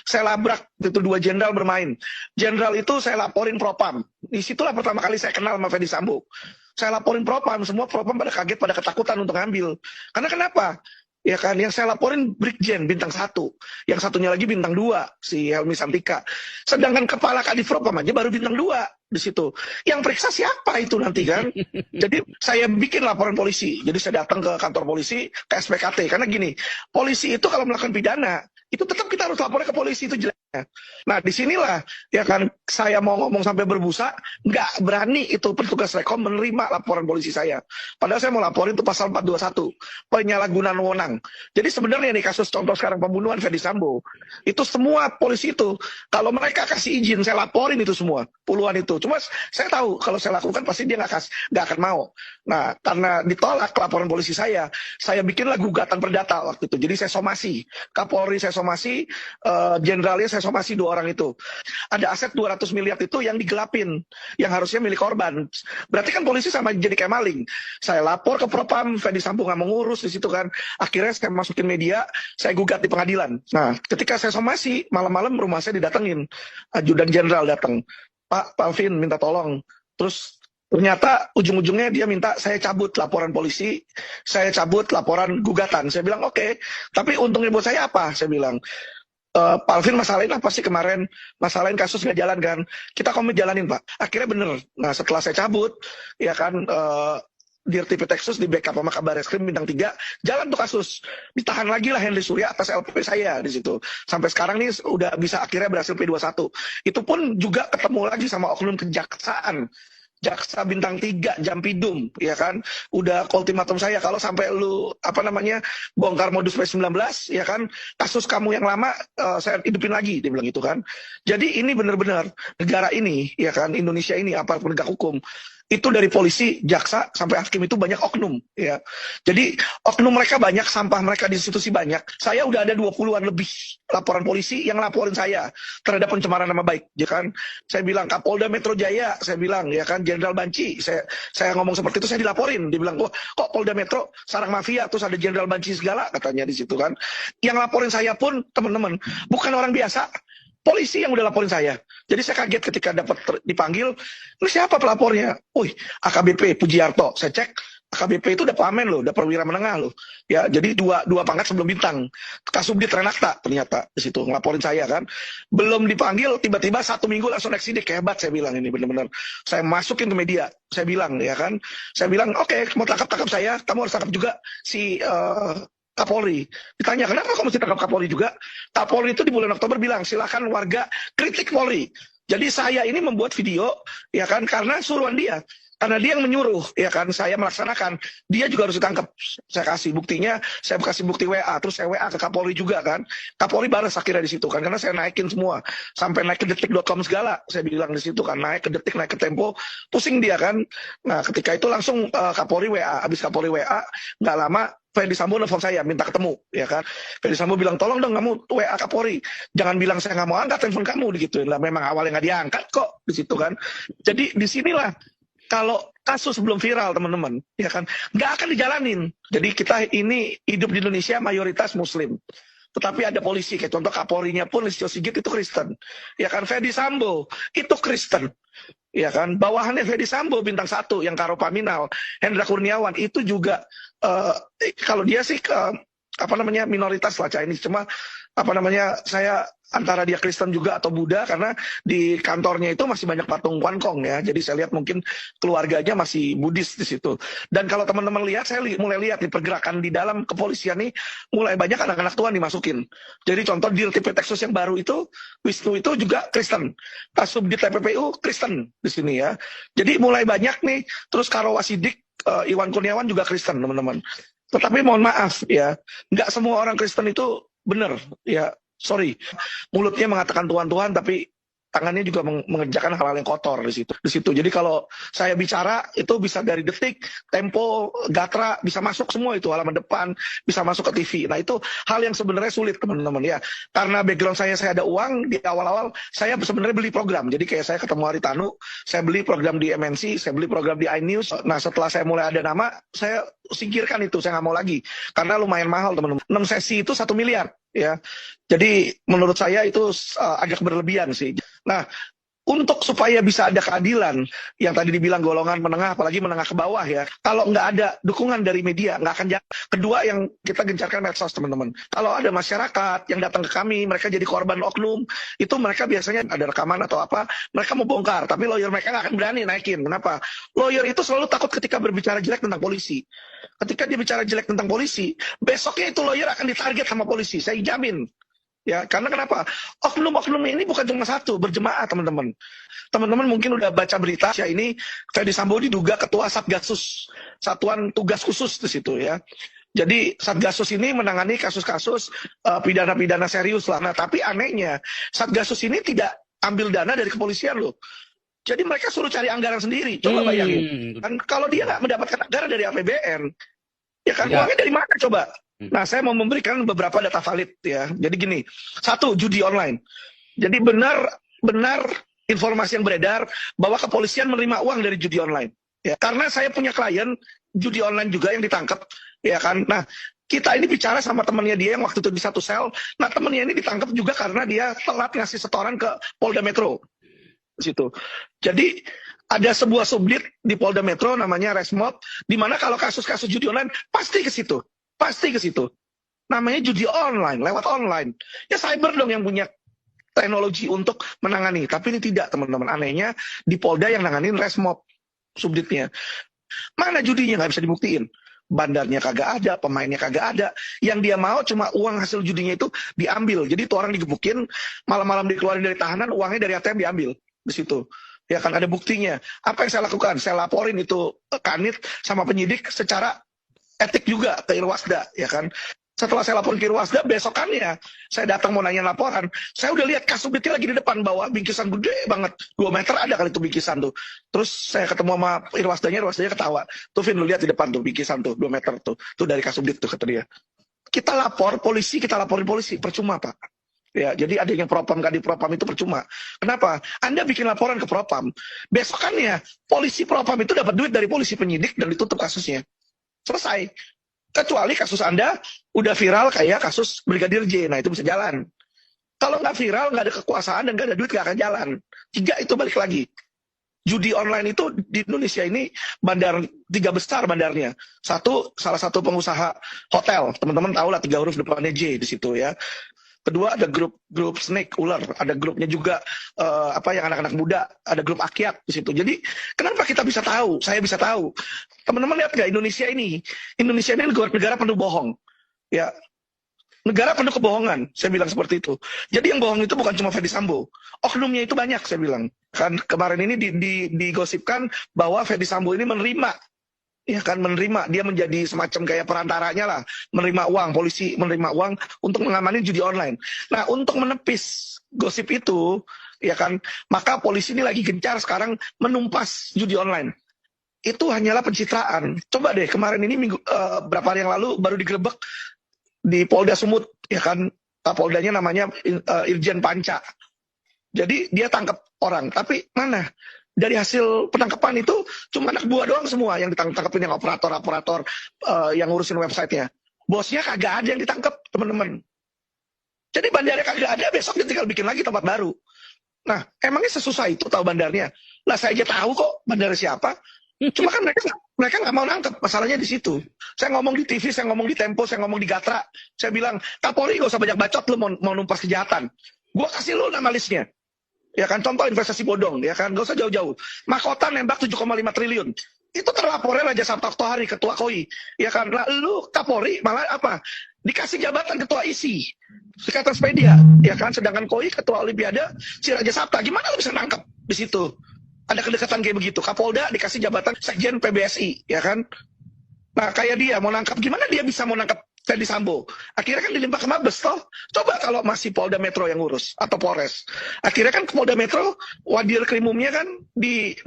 saya labrak itu dua jenderal bermain. Jenderal itu saya laporin propam. Disitulah pertama kali saya kenal sama Ferdy Sambo. Saya laporin propam, semua propam pada kaget, pada ketakutan untuk ngambil. Karena kenapa? Ya kan, yang saya laporin Brigjen bintang 1, yang satunya lagi bintang 2 si Helmi Santika. Sedangkan kepala Kadif Propam aja baru bintang 2 di situ. Yang periksa siapa itu nanti kan? Jadi saya bikin laporan polisi. Jadi saya datang ke kantor polisi, ke SPKT. Karena gini, polisi itu kalau melakukan pidana, itu tetap kita harus lapornya ke polisi, itu jeleknya. Nah disinilah ya kan saya mau ngomong sampai berbusa, nggak berani itu petugas Rekom menerima laporan polisi saya. Padahal saya mau laporin itu pasal 421, penyalahgunaan wewenang. Jadi sebenarnya nih kasus contoh sekarang pembunuhan Ferdy Sambo, itu semua polisi itu, kalau mereka kasih izin, saya laporin itu semua, puluhan itu. Cuma saya tahu kalau saya lakukan pasti dia nggak akan mau. Nah karena ditolak laporan polisi saya bikinlah gugatan perdata waktu itu. Jadi saya somasi, Kapolri saya somasi, jenderalnya saya somasi, 2 orang itu. Ada aset 200 miliar itu yang digelapin, yang harusnya milik korban. Berarti kan polisi sama jadi kayak maling. Saya lapor ke Propam, Ferdy Sambo nggak mengurus di situ kan. Akhirnya saya masukin media, saya gugat di pengadilan. Nah, ketika saya somasi, malam-malam rumah saya didatengin. Ajudan jenderal datang. Pak Alvin minta tolong. Terus ternyata ujung-ujungnya dia minta saya cabut laporan polisi, saya cabut laporan gugatan. Saya bilang oke, tapi untungnya buat saya apa? Saya bilang, Pak Alvin masalahin apa sih kemarin? Masalahin kasus nggak jalan kan? Kita komit jalanin Pak. Akhirnya bener. Nah setelah saya cabut, ya kan, Dirtipitexus di backup sama Kabar Reskrim bintang 3, jalan tuh kasus. Ditahan lagi lah Henry Surya atas LP saya di situ. Sampai sekarang nih udah bisa akhirnya berhasil P21. Itu pun juga ketemu lagi sama oknum kejaksaan. Jaksa bintang 3 Jampidum, ya kan, udah ultimatum saya kalau sampai lu bongkar modus P19, ya kan, kasus kamu yang lama saya hidupin lagi, dia bilang gitu kan. Jadi ini benar-benar negara ini, ya kan, Indonesia ini aparat penegak hukum itu dari polisi, jaksa sampai hakim itu banyak oknum, ya. Jadi oknum mereka banyak, sampah mereka di institusi banyak. Saya udah ada 20-an lebih laporan polisi yang laporin saya terhadap pencemaran nama baik, ya kan. Saya bilang Kapolda Metro Jaya, saya bilang ya kan Jenderal Banci, saya ngomong seperti itu saya dilaporin, dia bilang kok Polda Metro sarang mafia, terus ada Jenderal Banci segala katanya di situ kan. Yang laporin saya pun teman-teman bukan orang biasa. Polisi yang udah laporin saya. Jadi saya kaget ketika dapat dipanggil, ini siapa pelapornya? Wih, AKBP Pujiarto. Saya cek, AKBP itu udah pamen loh, udah perwira menengah loh. Ya, jadi dua pangkat sebelum bintang. Kasubdit Renakta ternyata di situ ngelaporin saya kan. Belum dipanggil, tiba-tiba 1 minggu langsung naik sidik. Hebat saya bilang ini benar-benar. Saya masukin ke media, saya bilang ya kan. Saya bilang, oke, mau tangkap saya, kamu harus tangkap juga si Kapolri. Ditanya, kenapa kamu mesti tangkap Kapolri juga? Kapolri itu di bulan Oktober bilang, silakan warga kritik Polri. Jadi saya ini membuat video, ya kan, karena suruhan dia. Karena dia yang menyuruh, ya kan, saya melaksanakan. Dia juga harus ditangkap. Saya kasih buktinya, saya kasih bukti WA, terus saya WA ke Kapolri juga kan. Kapolri balas akhirnya di situ kan, karena saya naikin semua. Sampai naik ke detik.com segala, saya bilang di situ kan, naik ke Detik, naik ke Tempo, pusing dia kan. Nah ketika itu langsung Kapolri WA, habis Kapolri WA, nggak lama Ferdy Sambo nelfon saya, minta ketemu, ya kan. Ferdy Sambo bilang, tolong dong kamu WA Kapolri, jangan bilang saya nggak mau angkat telepon kamu, digituin lah. Memang awalnya nggak diangkat kok, di situ kan. Jadi disinilah, kalau kasus belum viral teman-teman, ya kan, nggak akan dijalanin. Jadi kita ini hidup di Indonesia mayoritas Muslim. Tetapi ada polisi, kayak contoh Kapolrinya pun Listio Sigit itu Kristen. Ya kan, Ferdy Sambo itu Kristen. Ya kan, bawahannya Ferdy Sambo bintang 1 yang Karo Paminal, Hendra Kurniawan itu juga kalau dia sih minoritas lah Chinese, cuma saya antara dia Kristen juga atau Buddha, karena di kantornya itu masih banyak patung Kwankong ya. Jadi saya lihat mungkin keluarganya masih Buddhis di situ. Dan kalau teman-teman lihat, saya mulai lihat di pergerakan di dalam kepolisian nih, mulai banyak anak-anak tua dimasukin. Jadi contoh di Dirtipitexus yang baru itu, Wisnu itu juga Kristen. Kasubdit TPPU Kristen di sini ya. Jadi mulai banyak nih, terus Karo Wasidik, Iwan Kurniawan juga Kristen teman-teman. Tetapi mohon maaf ya, nggak semua orang Kristen itu benar ya. Sorry, mulutnya mengatakan Tuhan, tapi tangannya juga mengerjakan hal-hal yang kotor di situ. Jadi kalau saya bicara itu bisa dari Detik, Tempo, Gatra, bisa masuk semua itu halaman depan, bisa masuk ke TV. Nah itu hal yang sebenarnya sulit teman-teman ya. Karena background saya ada uang di awal-awal, saya sebenarnya beli program. Jadi kayak saya ketemu Haritanu, saya beli program di MNC, saya beli program di iNews. Nah setelah saya mulai ada nama, saya singkirkan itu, saya nggak mau lagi. Karena lumayan mahal teman-teman. 6 sesi itu 1 miliar. ya. Jadi menurut saya itu agak berlebihan sih. Nah, untuk supaya bisa ada keadilan yang tadi dibilang golongan menengah, apalagi menengah ke bawah ya, kalau nggak ada dukungan dari media nggak akan jalan. Kedua yang kita gencarkan medsos, teman-teman. Kalau ada masyarakat yang datang ke kami, mereka jadi korban oknum, itu mereka biasanya ada rekaman atau apa, mereka mau bongkar, tapi lawyer mereka nggak akan berani naikin. Kenapa? Lawyer itu selalu takut ketika berbicara jelek tentang polisi. Ketika dia bicara jelek tentang polisi, besoknya itu lawyer akan ditarget sama polisi, saya jamin. Ya, karena kenapa? Oknum-oknum ini bukan cuma satu, berjemaah, teman-teman. Teman-teman mungkin udah baca berita, ya ini Ferdy Sambo diduga ketua Satgasus, Satuan Tugas Khusus di situ ya. Jadi Satgasus ini menangani kasus-kasus pidana-pidana serius lah. Nah, tapi anehnya Satgasus ini tidak ambil dana dari kepolisian loh. Jadi mereka suruh cari anggaran sendiri. Coba bayangin. Kan kalau dia nggak mendapatkan anggaran dari APBN, ya kan uangnya dari mana coba? Nah, saya mau memberikan beberapa data valid ya. Jadi gini, satu, judi online. Jadi benar informasi yang beredar bahwa kepolisian menerima uang dari judi online. Ya, karena saya punya klien judi online juga yang ditangkap, ya kan. Nah, kita ini bicara sama temannya dia yang waktu itu di satu sel. Nah, temannya ini ditangkap juga karena dia telat ngasih setoran ke Polda Metro. Di situ. Jadi ada sebuah subdit di Polda Metro namanya Resmob, di mana kalau kasus-kasus judi online pasti ke situ. Pasti ke situ. Namanya judi online, lewat online. Ya cyber dong yang punya teknologi untuk menangani. Tapi ini tidak, teman-teman. Anehnya di Polda yang nanganin Resmob subditnya. Mana judinya? Nggak bisa dibuktiin. Bandarnya kagak ada, pemainnya kagak ada. Yang dia mau cuma uang hasil judinya itu diambil. Jadi itu orang digebukin, malam-malam dikeluarin dari tahanan, uangnya dari ATM diambil. Di situ. Ya kan ada buktinya. Apa yang saya lakukan? Saya laporin itu Kanit sama penyidik secara etik juga ke Irwasda, ya kan. Setelah saya lapor ke Irwasda, besokannya saya datang mau nanya laporan, saya udah lihat kasubditnya lagi di depan bawa bingkisan gede banget, 2 meter ada kali itu bingkisan tuh. Terus saya ketemu sama Irwasdanya ketawa. Tuh Vin, lu lihat di depan tuh bingkisan tuh, 2 meter tuh dari kasubdit tuh kata dia. Kita laporin polisi, percuma Pak. Ya, jadi ada yang propam nggak di propam itu percuma. Kenapa? Anda bikin laporan ke propam, besokannya polisi propam itu dapat duit dari polisi penyidik dan ditutup kasusnya. Selesai. Kecuali kasus Anda udah viral kayak kasus Brigadir J. Nah, itu bisa jalan. Kalau nggak viral, nggak ada kekuasaan, dan nggak ada duit, nggak akan jalan. 3 itu balik lagi. Judi online itu di Indonesia ini 3 besar bandarnya. Salah satu pengusaha hotel. Teman-teman tahu lah 3 huruf depannya J di situ ya. Kedua ada grup snake ular, ada grupnya juga yang anak-anak muda, ada grup akyat di situ. Jadi kenapa kita bisa tahu? Saya bisa tahu. Teman-teman lihat nggak Indonesia ini negara penuh bohong, ya. Negara penuh kebohongan, saya bilang seperti itu. Jadi yang bohong itu bukan cuma Ferdy Sambo, oknumnya itu banyak, saya bilang. Kan kemarin ini digosipkan bahwa Ferdy Sambo ini menerima, ya kan, dia menjadi semacam kayak perantaranya lah, menerima uang, polisi menerima uang untuk mengamani judi online. Nah, untuk menepis gosip itu, ya kan, maka polisi ini lagi gencar sekarang menumpas judi online. Itu hanyalah pencitraan. Coba deh, kemarin ini berapa hari yang lalu baru digerebek di Polda Sumut, ya kan, Poldanya namanya Irjen Panca. Jadi dia tangkap orang, tapi mana? Dari hasil penangkapan itu cuma anak buah doang semua yang ditangkapin, yang operator yang ngurusin websitenya. Bosnya kagak ada yang ditangkap, teman-teman. Jadi bandarnya kagak ada, besok dia tinggal bikin lagi tempat baru. Nah, emangnya sesusah itu tahu bandarnya? Lah saya aja tahu kok bandar siapa. Cuma kan mereka nggak mau nangkep, masalahnya di situ. Saya ngomong di TV, saya ngomong di Tempo, saya ngomong di Gatra. Saya bilang, Kapolri gak usah banyak bacot, lu mau numpas kejahatan. Gua kasih lu nama listnya. Ya kan, contoh investasi bodong, ya kan, gak usah jauh-jauh. Mahkota nembak 7,5 triliun. Itu terlapornya Raja Sabta Oktohari, ketua KOI. Ya kan, nah, lu Kapolri malah apa? Dikasih jabatan ketua ISI. Sekretariat Spedia, ya kan, sedangkan KOI ketua Olimpiade si Raja Sabta. Gimana lu bisa nangkep di situ? Ada kedekatan kayak begitu. Kapolda dikasih jabatan Sekjen PBSI, ya kan? Nah, kayak dia mau nangkap, gimana dia bisa mau nangkap Ferdy Sambo? Akhirnya kan dilimpah ke Mabes, toh. Coba kalau masih Polda Metro yang ngurus atau Polres. Akhirnya kan ke Polda Metro, wadir krimumnya kan di